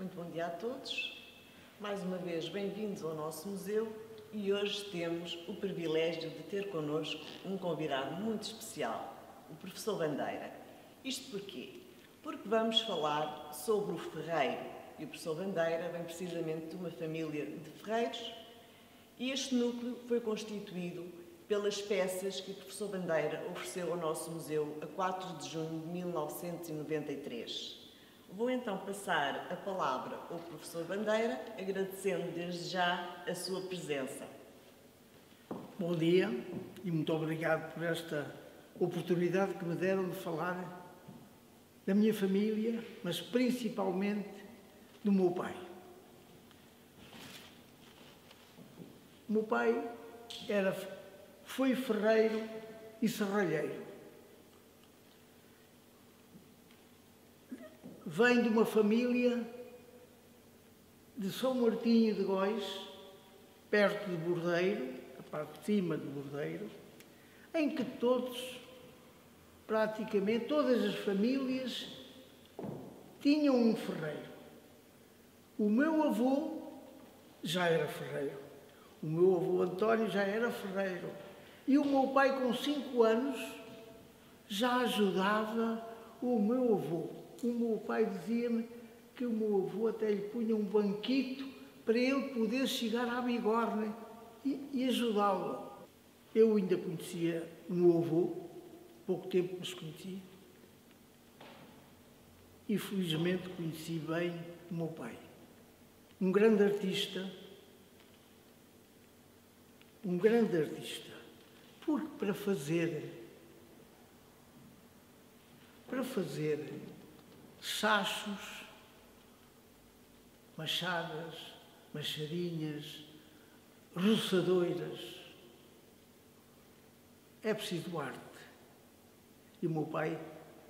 Muito bom dia a todos. Mais uma vez, bem-vindos ao nosso museu e hoje temos o privilégio de ter connosco um convidado muito especial, o professor Bandeira. Isto porquê? Porque vamos falar sobre o ferreiro e o professor Bandeira vem precisamente de uma família de ferreiros e este núcleo foi constituído pelas peças que o professor Bandeira ofereceu ao nosso museu a 4 de junho de 1993. Vou então passar a palavra ao professor Bandeira, agradecendo desde já a sua presença. Bom dia e muito obrigado por esta oportunidade que me deram de falar da minha família, mas principalmente do meu pai. O meu pai foi ferreiro e serralheiro. Vem de uma família de São Martinho de Góis, perto de Bordeiro, a parte de cima de Bordeiro, em que praticamente todas as famílias tinham um ferreiro. O meu avô já era ferreiro. O meu avô António já era ferreiro. E o meu pai, com 5 anos, já ajudava o meu avô. O meu pai dizia-me que o meu avô até lhe punha um banquito para ele poder chegar à bigorna e ajudá-lo. Eu ainda conhecia o meu avô, pouco tempo mas conhecia, e felizmente conheci bem o meu pai. Um grande artista, porque para fazer sachos, machadas, machadinhas, roçadoiras, é preciso arte. E o meu pai,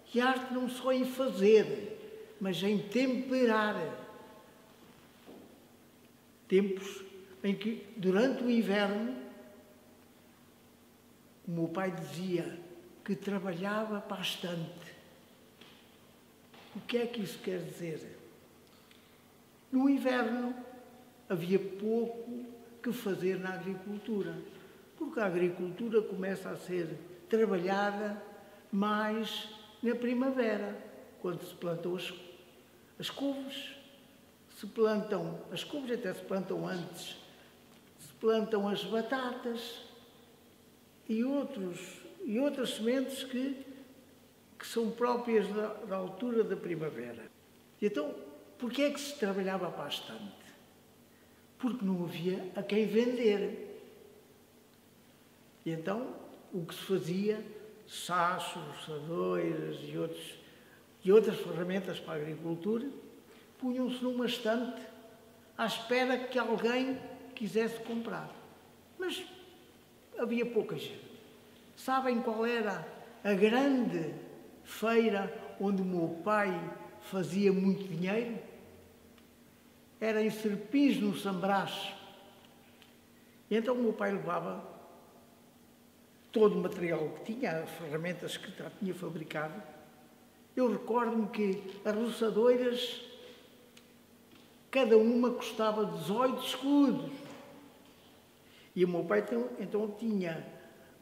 que arte não só em fazer, mas em temperar. Tempos em que, durante o inverno, o meu pai dizia que trabalhava bastante. O que é que isso quer dizer? No inverno havia pouco que fazer na agricultura, porque a agricultura começa a ser trabalhada mais na primavera, quando se plantam as couves, as couves até se plantam antes, se plantam as batatas e outras sementes que são próprias da altura da primavera. E então, porquê é que se trabalhava bastante? Porque não havia a quem vender. E então, o que se fazia, sachos, roçadeiras e outras ferramentas para a agricultura, punham-se numa estante à espera que alguém quisesse comprar. Mas havia pouca gente. Sabem qual era a grande feira onde o meu pai fazia muito dinheiro? Era em Serpins, no Sambrás. E então o meu pai levava todo o material que tinha, as ferramentas que já tinha fabricado. Eu recordo-me que as roçadeiras, cada uma custava 18 escudos. E o meu pai então tinha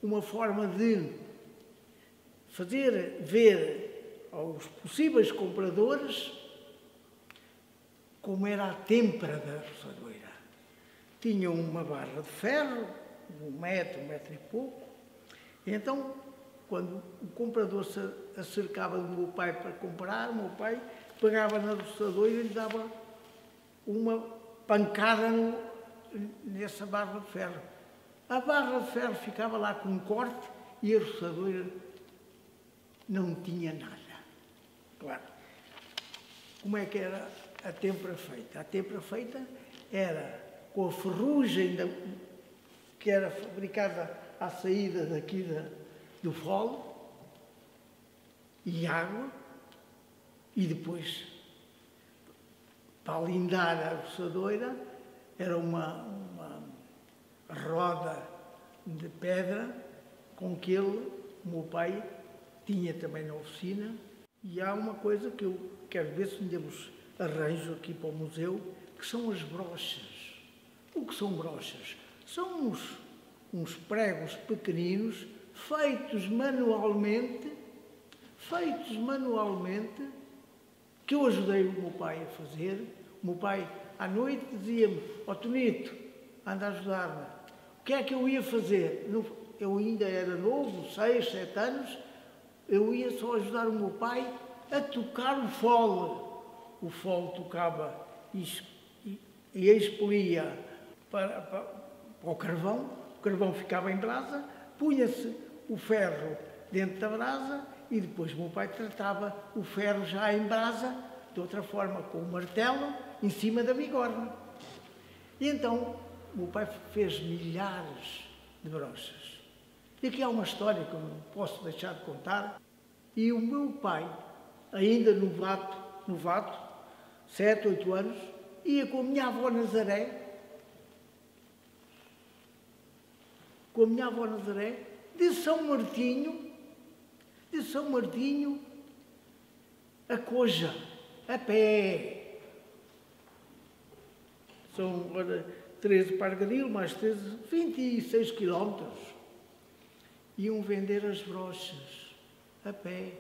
uma forma de fazer ver aos possíveis compradores como era a têmpera da roçadeira. Tinha uma barra de ferro, 1 metro, 1 metro e pouco. E então, quando o comprador se acercava do meu pai para comprar, o meu pai pegava na roçadeira e lhe dava uma pancada nessa barra de ferro. A barra de ferro ficava lá com um corte e a roçadeira não tinha nada. Claro. Como é que era a têmpera feita? A têmpera feita era com a ferrugem que era fabricada à saída daqui do fole e água, e depois, para alindar a roçadeira, era uma roda de pedra com que o meu pai tinha também na oficina. E há uma coisa que eu quero ver se podemos arranjo aqui para o museu, que são as brochas. O que são brochas? São uns pregos pequeninos feitos manualmente, que eu ajudei o meu pai a fazer. O meu pai, à noite, dizia-me: ó Tonito, anda a ajudar-me. O que é que eu ia fazer? Eu ainda era novo, 6, 7 anos, eu ia só ajudar o meu pai a tocar o fole. O fole tocava e expelia para o carvão ficava em brasa, punha-se o ferro dentro da brasa e depois o meu pai tratava o ferro já em brasa, de outra forma, com o martelo, em cima da bigorna. E então o meu pai fez milhares de brochas. E aqui há uma história que eu não posso deixar de contar. E o meu pai, ainda novato, 7, 8 anos, ia com a minha avó Nazaré, de São Martinho, a Coja, a pé. São agora 13 para Argadilho, mais 13, 26 quilómetros. Iam vender as brochas a pé,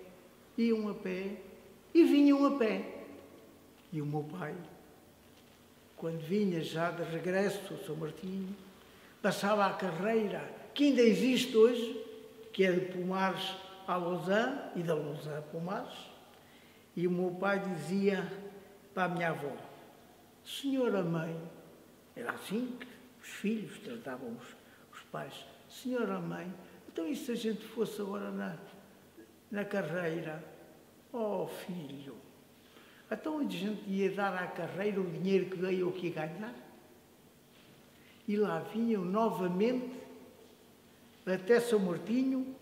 iam a pé e vinham a pé. E o meu pai, quando vinha já de regresso a São Martinho, passava a carreira, que ainda existe hoje, que é de Pomares a Lousã e da Lousã a Pomares, e o meu pai dizia para a minha avó: senhora mãe, era assim que os filhos tratavam os pais, senhora mãe, então e se a gente fosse agora na carreira? Oh filho, então a gente ia dar à carreira o dinheiro que veio aqui ganhar? E lá vinham novamente até São Martinho.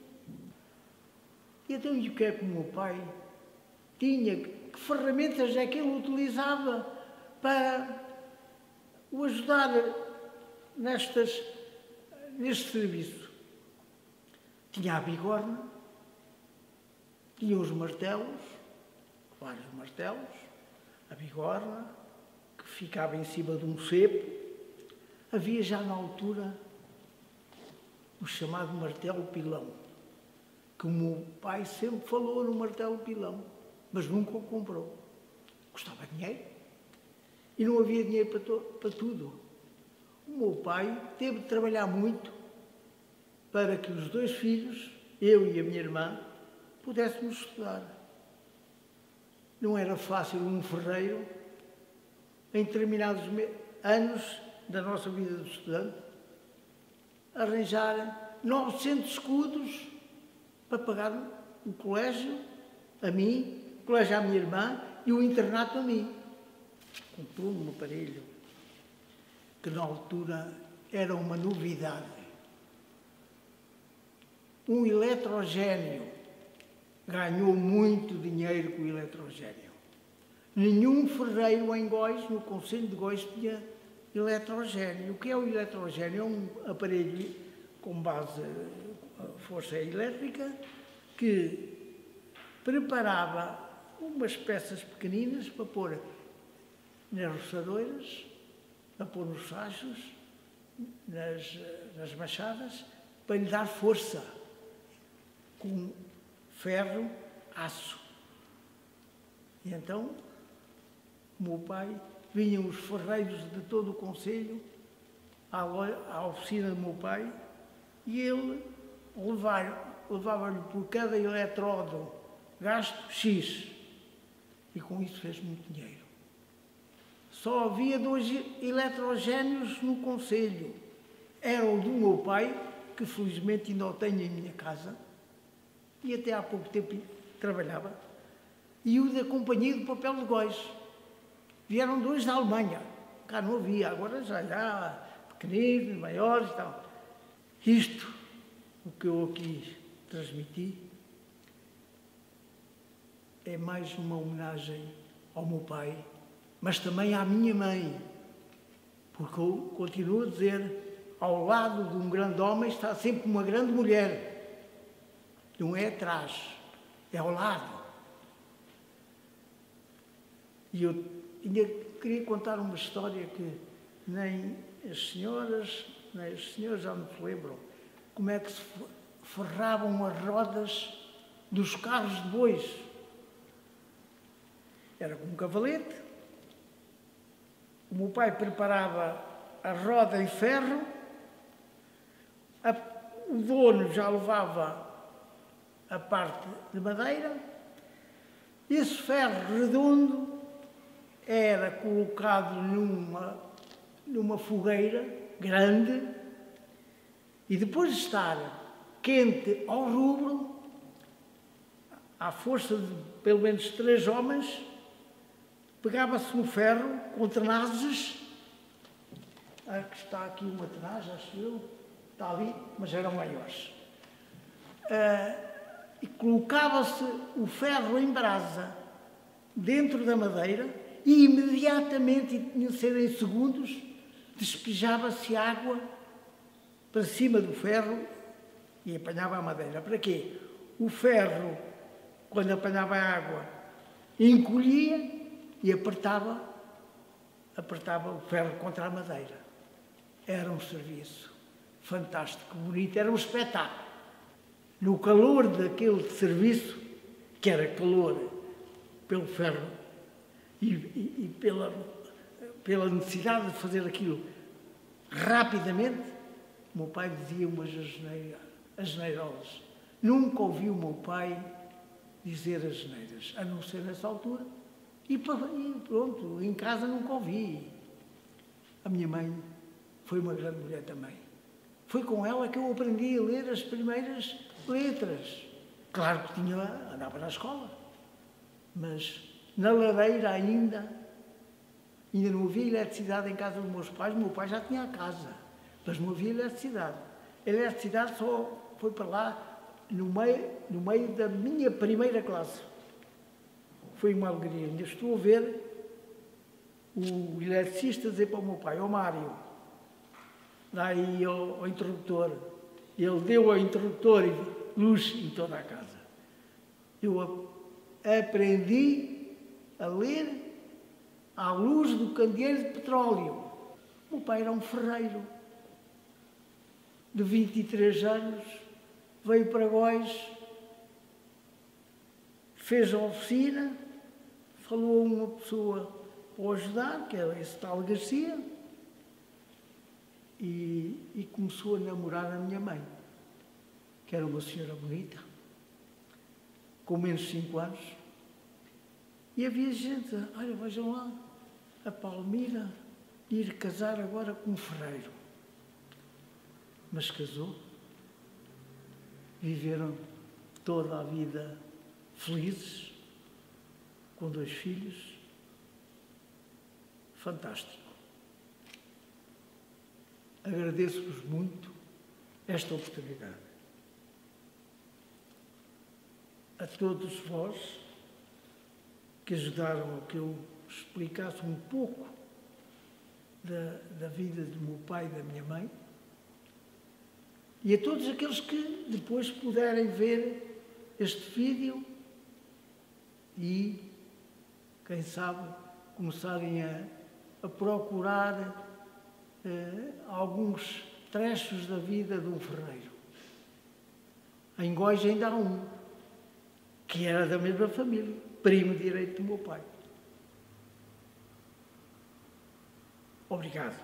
E então, e o que é que o meu pai tinha? Que ferramentas é que ele utilizava para o ajudar neste serviço? Tinha a bigorna, tinha os martelos, vários martelos, a bigorna, que ficava em cima de um cepo. Havia já na altura o chamado martelo pilão, que o meu pai sempre falou no martelo pilão, mas nunca o comprou. Custava dinheiro e não havia dinheiro para tudo. O meu pai teve de trabalhar muito para que os 2 filhos, eu e a minha irmã, pudéssemos estudar. Não era fácil um ferreiro, em determinados anos da nossa vida de estudante, arranjar 900 escudos para pagar o colégio a mim, o colégio à minha irmã e o internato a mim. Comprou um aparelho que na altura era uma novidade. Um eletrogénio. Ganhou muito dinheiro com o eletrogénio. Nenhum ferreiro em Góis, no concelho de Góis, tinha eletrogénio. O que é o eletrogénio? É um aparelho com base força elétrica que preparava umas peças pequeninas para pôr nas roçadeiras, para pôr nos sachos, nas machadas, para lhe dar força, com ferro, aço. E então, o meu pai, vinham os ferreiros de todo o concelho à oficina do meu pai e ele levava-lhe por cada eletrodo gasto X. E com isso fez muito dinheiro. Só havia 2 eletrogénios no concelho. Era o do meu pai, que felizmente ainda o tenho em minha casa, e até há pouco tempo trabalhava, e o da Companhia do Papel de Góis. Vieram 2 da Alemanha. Cá não havia, agora já há pequeninos, maiores e tal. Isto, o que eu aqui transmiti, é mais uma homenagem ao meu pai, mas também à minha mãe, porque eu continuo a dizer, ao lado de um grande homem está sempre uma grande mulher. Não é atrás, é ao lado. E eu ainda queria contar uma história que nem as senhoras, nem os senhores já não se lembram como é que se ferravam as rodas dos carros de bois. Era com um cavalete, o meu pai preparava a roda em ferro, o dono já levava a parte de madeira, esse ferro redondo era colocado numa fogueira grande e depois de estar quente ao rubro, à força de pelo menos 3 homens, pegava-se no ferro com tenazes. Está aqui uma tenaz, acho eu, está ali, mas eram maiores. E colocava-se o ferro em brasa dentro da madeira e imediatamente, e tinham de ser em segundos, despejava-se água para cima do ferro e apanhava a madeira. Para quê? O ferro, quando apanhava a água, encolhia e apertava o ferro contra a madeira. Era um serviço fantástico, bonito, era um espetáculo. No calor daquele serviço, que era calor pelo ferro e pela necessidade de fazer aquilo rapidamente, o meu pai dizia umas asneirolas. Nunca ouvi o meu pai dizer asneiras, a não ser nessa altura. E pronto, em casa nunca ouvi. A minha mãe foi uma grande mulher também. Foi com ela que eu aprendi a ler as primeiras letras. Claro que andava na escola, mas na lareira ainda não havia eletricidade em casa dos meus pais. O meu pai já tinha a casa, mas não havia eletricidade. A eletricidade só foi para lá no meio da minha primeira classe. Foi uma alegria. Ainda estou a ver o eletricista dizer para o meu pai: ó Mário, dá aí ao interruptor. Ele deu ao interruptor e luz em toda a casa. Eu aprendi a ler à luz do candeeiro de petróleo. O meu pai era um ferreiro de 23 anos, veio para Góis, fez a oficina, falou a uma pessoa para o ajudar, que era esse tal Garcia, e começou a namorar a minha mãe, que era uma senhora bonita, com menos de 5 anos. E havia gente, olha, vejam lá, a Palmira ir casar agora com um ferreiro. Mas casou, viveram toda a vida felizes, com 2 filhos. Fantástico. Agradeço-vos muito esta oportunidade. A todos vós que ajudaram a que eu explicasse um pouco da vida do meu pai e da minha mãe, e a todos aqueles que depois puderem ver este vídeo e, quem sabe, começarem a procurar alguns trechos da vida de um ferreiro. Em Góis ainda há um, que era da mesma família, primo direito do meu pai. Obrigado.